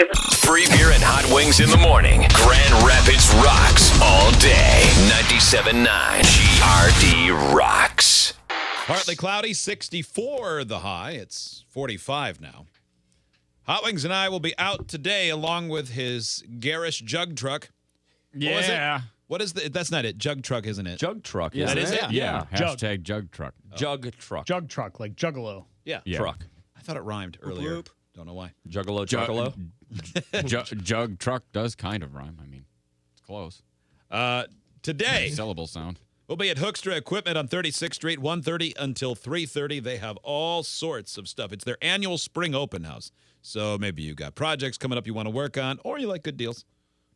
Free beer and hot wings in the morning. Grand Rapids rocks all day. 97.9 GRD rocks. Partly cloudy, 64 the high. It's 45 now. Hot Wings and I will be out today along with his garish jug truck. Yeah. What is the? That's not it. Jug truck, isn't it? Jug truck. That is it? Yeah. Jug. Hashtag jug truck. Jug truck. Jug truck, like Juggalo. Yeah. Truck. I thought it rhymed earlier. Whoop. Don't know why. Juggalo, juggalo. Jug truck does kind of rhyme. I mean, it's close. Today, Syllable sound. we'll be at Hookstra Equipment on 36th Street, 1:30 until 3:30. They have all sorts of stuff. It's their annual spring open house. So maybe you got projects coming up you want to work on, or you like good deals.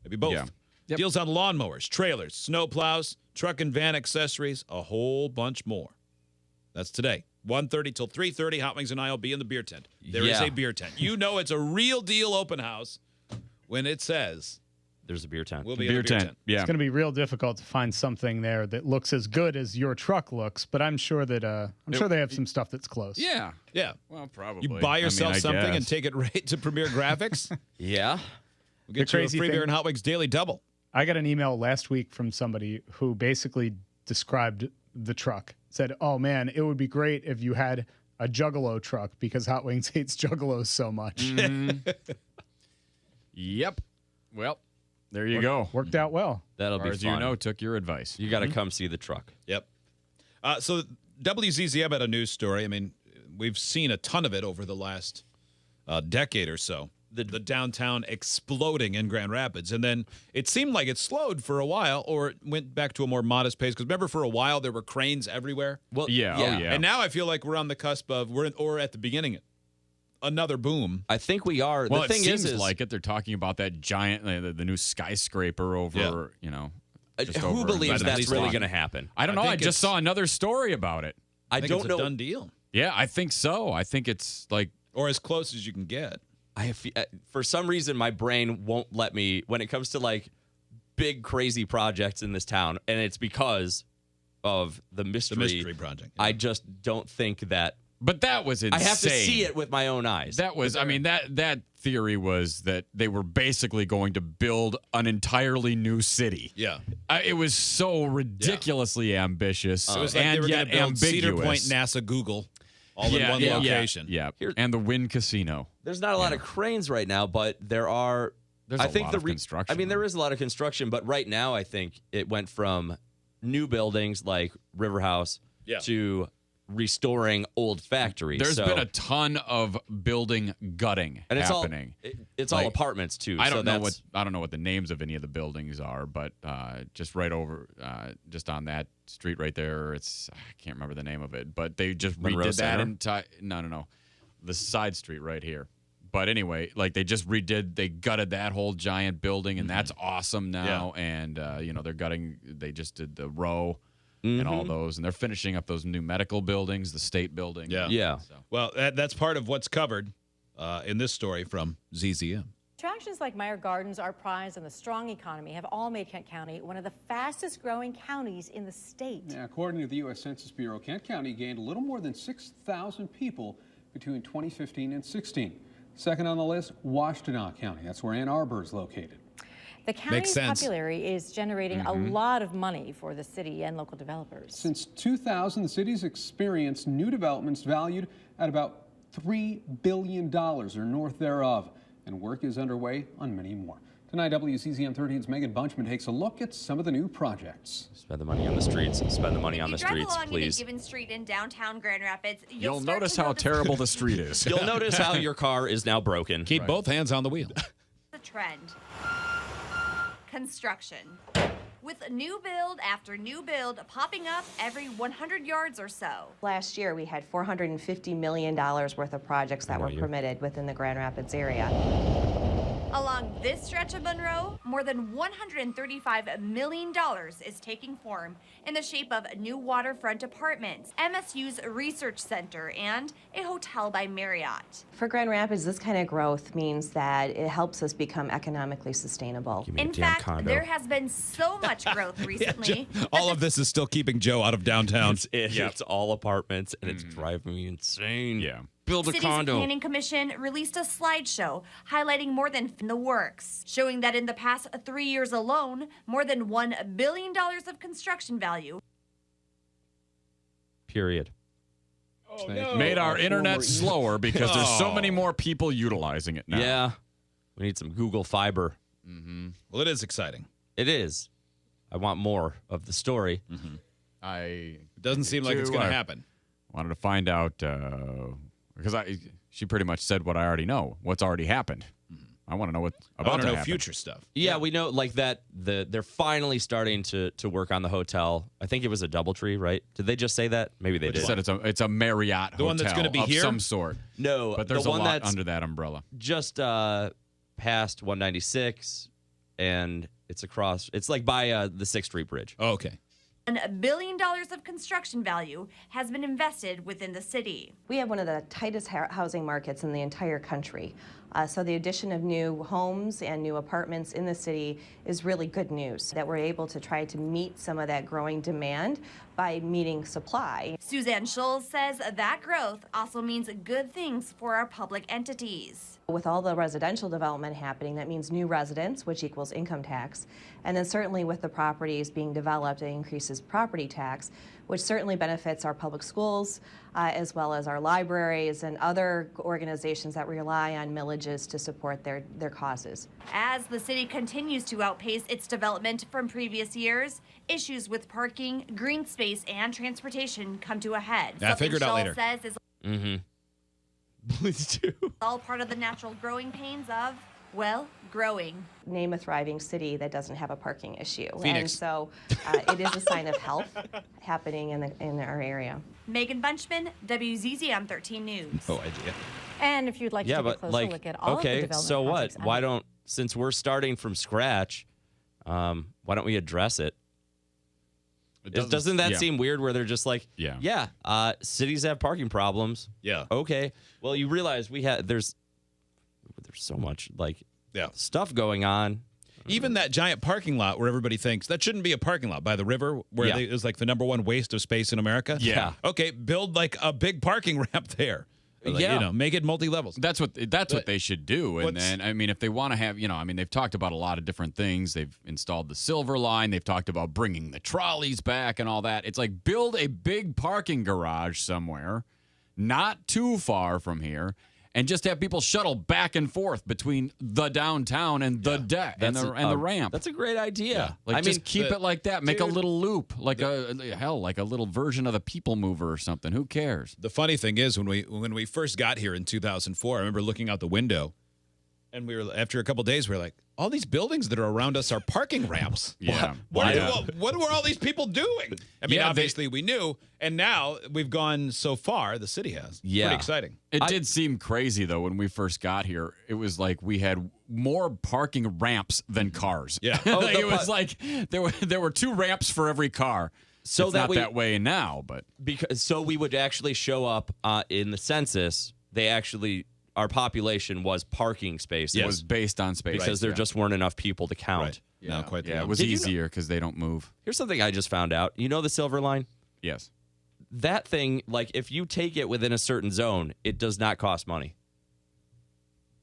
Maybe both. Yeah. Yep. Deals on lawnmowers, trailers, snow plows, truck and van accessories, a whole bunch more. That's today. 1:30 till 3:30. Hot Wings and I will be in the beer tent. There is a beer tent. You know it's a real deal open house when it says There's a beer tent. we'll be in a beer tent. Yeah. It's going to be real difficult to find something there that looks as good as your truck looks, but I'm sure that they have some stuff that's close. Yeah. Yeah. Well, probably. You buy yourself I something and guess. take it right to Premier Graphics. Yeah. We'll get The you a crazy free beer thing- and Hot Wings daily double. I got an email last week from somebody who basically described the truck. Said, "Oh man, it would be great if you had a Juggalo truck because Hot Wings hates Juggalos so much." Yep. Well, there you go. Worked out well. That'll As be far as fun. you know, took your advice. You got to come see the truck. Yep. So WZZM had a news story. I mean, we've seen a ton of it over the last decade or so. The downtown exploding in Grand Rapids. And then it seemed like it slowed for a while or it went back to a more modest pace. Because remember, for a while, there were cranes everywhere. Well, Yeah. Oh, yeah. And now I feel like we're on the cusp of, or at the beginning, another boom. I think we are. Well, the thing it seems is like it. They're talking about that giant, the new skyscraper over, just who over believes by the that's really East going to Lawn. happen? I don't know. think I just it's- saw another story about it. I think don't it's know. a done deal. Yeah, I think so. I think it's like, Or as close as you can get. For some reason, my brain won't let me when it comes to like big crazy projects in this town, and it's because of the mystery. The mystery project. I just don't think that but that was insane. I have to see it with my own eyes. That was, I mean, that theory was that they were basically going to build an entirely new city. Yeah. It was so ridiculously ambitious It was like and they were yet going to build ambiguous. Cedar Point, NASA, Google, all in one location. Yeah, Here- and the Wynn Casino. There's not a lot of cranes right now, but there are. There's I a think lot the of construction. I mean, there is a lot of construction, but right now, I think it went from new buildings like River House to restoring old factories. There's So- been a ton of building gutting and it's happening. It's Like, all apartments too. I so don't know what the names of any of the buildings are, but just right over, just on that street right there, I can't remember the name of it, but they just Monroe redid that Center? entire. No, the side street right here. But anyway, like they gutted that whole giant building, and that's awesome now. Yeah. And they just did the row and all those, and they're finishing up those new medical buildings, the state building. Yeah. Yeah. So. Well, that's part of what's covered in this story from ZZM. Attractions like Meyer Gardens, Art Prize, and the strong economy have all made Kent County one of the fastest growing counties in the state. Yeah, according to the U.S. Census Bureau, Kent County gained a little more than 6,000 people between 2015 and 16. Second on the list, Washtenaw County. That's where Ann Arbor is located. The county's sense. popularity is generating a lot of money for the city and local developers. Since 2000, the city's experienced new developments valued at about $3 billion or north thereof, and work is underway on many more. Tonight, WCZM 13's Megan Bunchman takes a look at some of the new projects. Spend the money on the streets. Spend the money on the If you drive streets, along please. in a given street in downtown Grand Rapids, You'll start notice to how terrible the street is. You'll notice how your car is now broken. Keep both hands on the wheel. the trend. Construction. With new build after new build popping up every 100 yards or so. Last year, we had $450 million worth of projects that were permitted within the Grand Rapids area. Along this stretch of Monroe, more than $135 million is taking form in the shape of new waterfront apartments, MSU's research center, and a hotel by Marriott. For Grand Rapids, this kind of growth means that it helps us become economically sustainable. In fact, there has been so much growth recently. All of this is still keeping Joe out of downtown. It's all apartments, and it's driving me insane. Yeah. Build a City's condo. Planning Commission released a slideshow highlighting more than in the works, showing that in the past 3 years alone, more than $1 billion of construction value. Period. Made our internet slower because there's so many more people utilizing it now. Yeah. We need some Google Fiber. Well, it is exciting. It is. I want more of the story. It doesn't seem like it's going to happen. Wanted to find out because she pretty much said what I already know. What's already happened. I want to know what about I want to know happen. future stuff. Yeah, we know like that. They're finally starting to work on the hotel. I think it was a DoubleTree, right? Did they just say that? Maybe they They did. said it's a Marriott hotel one that's gonna be of here? some sort. No, But there's the a one lot that's under that umbrella. just past 196, and it's across. It's like by the 6th Street Bridge. Oh, okay. $1 billion of construction value has been invested within the city. We have one of the tightest housing markets in the entire country. So the addition of new homes and new apartments in the city is really good news, that we're able to try to meet some of that growing demand by meeting supply. Suzanne Scholes says that growth also means good things for our public entities. With all the residential development happening, that means new residents, which equals income tax. And then certainly with the properties being developed, it increases property tax, which certainly benefits our public schools, as well as our libraries and other organizations that rely on millages to support their causes. As the city continues to outpace its development from previous years, issues with parking, green space, and transportation come to a head. Yeah, figure it out later. Says is Please do. all part of the natural growing pains of, well, growing. Name a thriving city that doesn't have a parking issue. Phoenix. And so it is a sign of health happening in our area. Megan Bunchman, WZZM 13 News. No idea. And if you'd like to Yeah, take a but closer like, look at all of the okay, development so what? projects Why don't, since we're starting from scratch, why don't we address it? Doesn't that seem weird where they're just like, cities have parking problems. Yeah. Okay. Well, you realize there's so much like stuff going on. Even that giant parking lot where everybody thinks that shouldn't be a parking lot by the river where it was like the #1 waste of space in America. Yeah. Okay, build like a big parking ramp there. Like, you know, make it multi-levels. That's what they should do. And then, I mean, if they want to have, you know, I mean, they've talked about a lot of different things. They've installed the Silver Line. They've talked about bringing the trolleys back and all that. It's like build a big parking garage somewhere, not too far from here, and just have people shuttle back and forth between the downtown and the deck and the ramp. That's a great idea. Like, I just mean, keep it like that. Make a little loop, like like a little version of the People Mover or something. Who cares? The funny thing is, when we first got here in 2004, I remember looking out the window, and we were after a couple of days, we were like, all these buildings that are around us are parking ramps. Yeah. What were all these people doing? I mean, obviously we knew, and now we've gone so far. The city has. Yeah. Pretty exciting. It did seem crazy, though, when we first got here. It was like we had more parking ramps than cars. Yeah. Like, it was like there were 2 ramps for every car. So it's that not we- that way now, but so we would actually show up in the census. Our population was parking spaces. it was based on space. because there just weren't enough people to count. Right. Now quite the Yeah, it opposite. was Did you know- easier because they don't move. Here's something I just found out. You know the Silver Line? Yes. That thing, like if you take it within a certain zone, it does not cost money.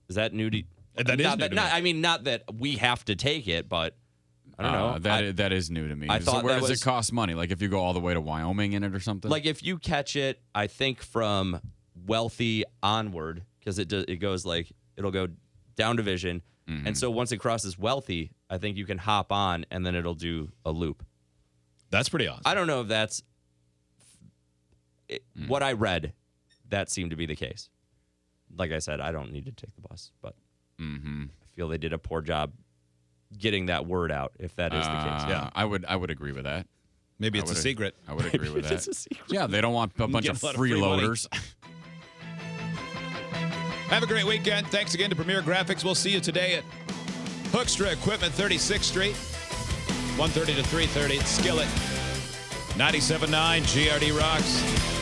Is that new to That is new to me. I mean, not that we have to take it, but I don't know. That is new to me. I thought so where that does was- it cost money? Like if you go all the way to Wyoming in it or something? Like if you catch it, I think from Wealthy onward, because it goes like it'll go down division, and so once it crosses Wealthy, I think you can hop on and then it'll do a loop. That's pretty awesome. I don't know if that's what I read. That seemed to be the case. Like I said, I don't need to take the bus, but I feel they did a poor job getting that word out. If that is the case, yeah. I would agree with that. Maybe it's a secret. I would agree with that. It's a secret. Yeah, they don't want a bunch Get of a lot of free money. freeloaders. Have a great weekend. Thanks again to Premier Graphics. We'll see you today at Hookstra Equipment, 36th Street, 1:30 to 3:30 at Skillet. 97.9 GRD Rocks.